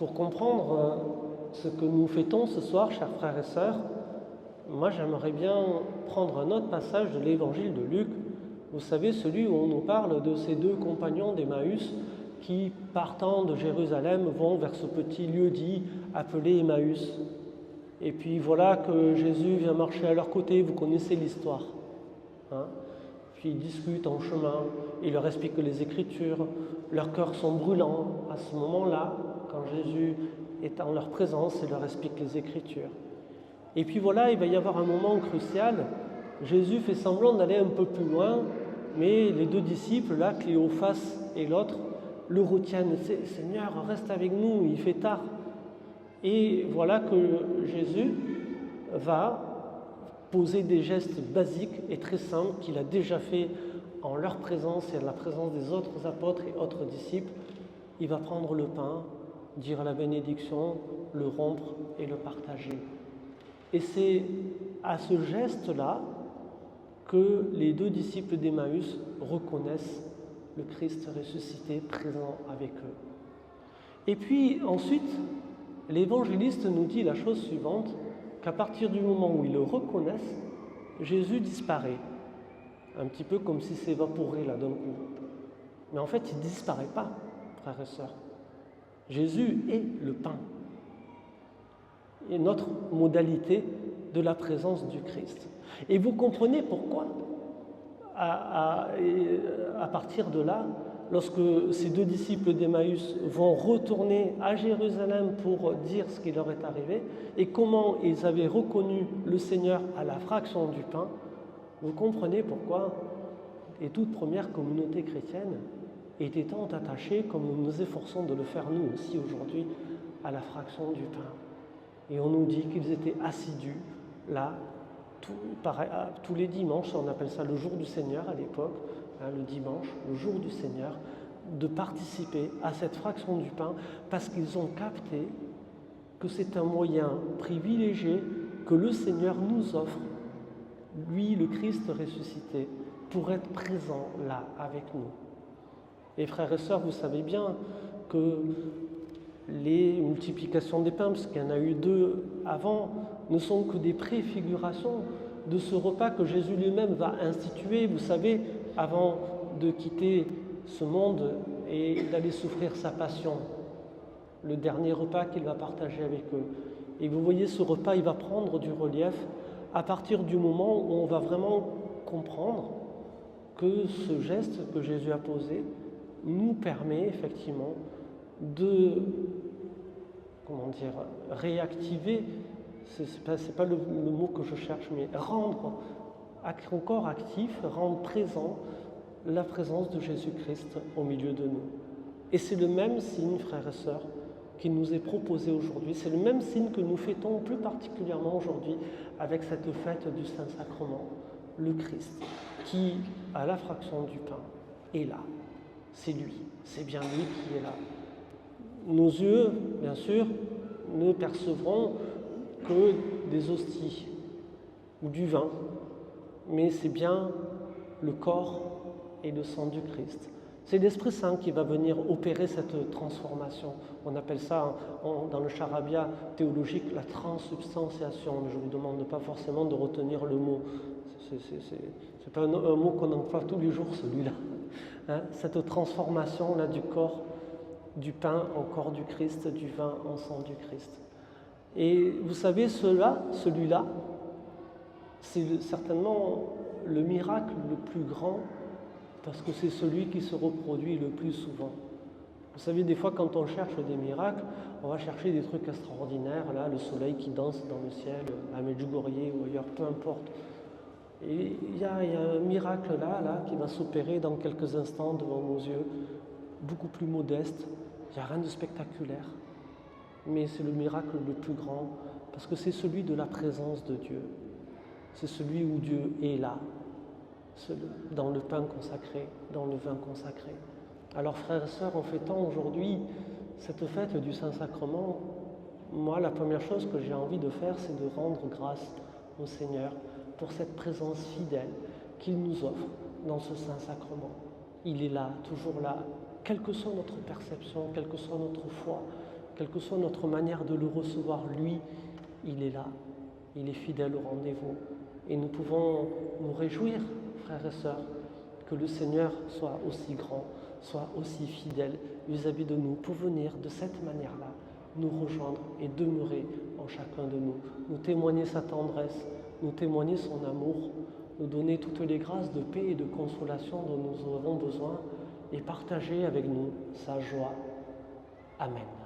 Pour comprendre ce que nous fêtons ce soir, chers frères et sœurs, moi j'aimerais bien prendre un autre passage de l'évangile de Luc. Vous savez, celui où on nous parle de ces deux compagnons d'Emmaüs qui, partant de Jérusalem, vont vers ce petit lieu-dit appelé Emmaüs. Et puis voilà que Jésus vient marcher à leur côté, vous connaissez l'histoire. Puis ils discutent en chemin, il leur explique les Écritures, leurs cœurs sont brûlants à ce moment-là, quand Jésus est en leur présence et leur explique les Écritures. Et puis voilà, il va y avoir un moment crucial, Jésus fait semblant d'aller un peu plus loin, mais les deux disciples, là, Cléophas et l'autre, le retiennent. « Seigneur, reste avec nous, il fait tard. » Et voilà que Jésus va poser des gestes basiques et très simples qu'il a déjà fait en leur présence et à la présence des autres apôtres et autres disciples. Il va prendre le pain, dire la bénédiction, le rompre et le partager. Et c'est à ce geste-là que les deux disciples d'Emmaüs reconnaissent le Christ ressuscité présent avec eux. Et puis ensuite, l'évangéliste nous dit la chose suivante, qu'à partir du moment où ils le reconnaissent, Jésus disparaît. Un petit peu comme s'il s'évaporait là d'un coup. Mais en fait, il ne disparaît pas, frères et sœurs. Jésus est le pain. Et notre modalité de la présence du Christ. Et vous comprenez pourquoi, à partir de là, lorsque ces deux disciples d'Emmaüs vont retourner à Jérusalem pour dire ce qui leur est arrivé et comment ils avaient reconnu le Seigneur à la fraction du pain, vous comprenez pourquoi les toutes premières communautés chrétiennes étaient tant attachées, comme nous nous efforçons de le faire nous aussi aujourd'hui, à la fraction du pain. Et on nous dit qu'ils étaient assidus là, tous les dimanches, on appelle ça le jour du Seigneur à l'époque, le dimanche, le jour du Seigneur, de participer à cette fraction du pain parce qu'ils ont capté que c'est un moyen privilégié que le Seigneur nous offre, lui, le Christ ressuscité, pour être présent là avec nous. Et frères et sœurs, vous savez bien que les multiplications des pains, parce qu'il y en a eu 2 avant, ne sont que des préfigurations de ce repas que Jésus lui-même va instituer, vous savez, avant de quitter ce monde et d'aller souffrir sa passion, le dernier repas qu'il va partager avec eux. Et vous voyez, ce repas, il va prendre du relief à partir du moment où on va vraiment comprendre que ce geste que Jésus a posé nous permet effectivement de, réactiver, c'est pas le mot que je cherche, mais rendre encore actif, rendre présent la présence de Jésus-Christ au milieu de nous. Et c'est le même signe, frères et sœurs, qui nous est proposé aujourd'hui. C'est le même signe que nous fêtons plus particulièrement aujourd'hui avec cette fête du Saint-Sacrement, le Christ, qui, à la fraction du pain, est là. C'est lui, c'est bien lui qui est là. Nos yeux, bien sûr, ne percevront que des hosties ou du vin, mais c'est bien le corps et le sang du Christ. C'est l'Esprit Saint qui va venir opérer cette transformation. On appelle ça, dans le charabia théologique, la transsubstantiation. Je ne vous demande pas forcément de retenir le mot. C'est pas un mot qu'on emploie tous les jours, celui-là. Cette transformation-là du corps, du pain en corps du Christ, du vin en sang du Christ. Et vous savez, celui-là, c'est certainement le miracle le plus grand parce que c'est celui qui se reproduit le plus souvent. Vous savez, des fois, quand on cherche des miracles, on va chercher des trucs extraordinaires, là, le soleil qui danse dans le ciel, à Medjugorje ou ailleurs, peu importe. Et il y a un miracle là qui va s'opérer dans quelques instants devant nos yeux, beaucoup plus modeste. Il n'y a rien de spectaculaire, mais c'est le miracle le plus grand, parce que c'est celui de la présence de Dieu. C'est celui où Dieu est là, dans le pain consacré, dans le vin consacré. Alors frères et sœurs, en fêtant aujourd'hui cette fête du Saint-Sacrement, moi la première chose que j'ai envie de faire, c'est de rendre grâce au Seigneur pour cette présence fidèle qu'il nous offre dans ce Saint-Sacrement. Il est là, toujours là, quelle que soit notre perception, quelle que soit notre foi, quelle que soit notre manière de le recevoir, lui, il est là, il est fidèle au rendez-vous. Et nous pouvons nous réjouir, frères et sœurs, que le Seigneur soit aussi grand, soit aussi fidèle vis-à-vis de nous, pour venir de cette manière-là nous rejoindre et demeurer en chacun de nous, nous témoigner sa tendresse, nous témoigner son amour, nous donner toutes les grâces de paix et de consolation dont nous avons besoin et partager avec nous sa joie. Amen.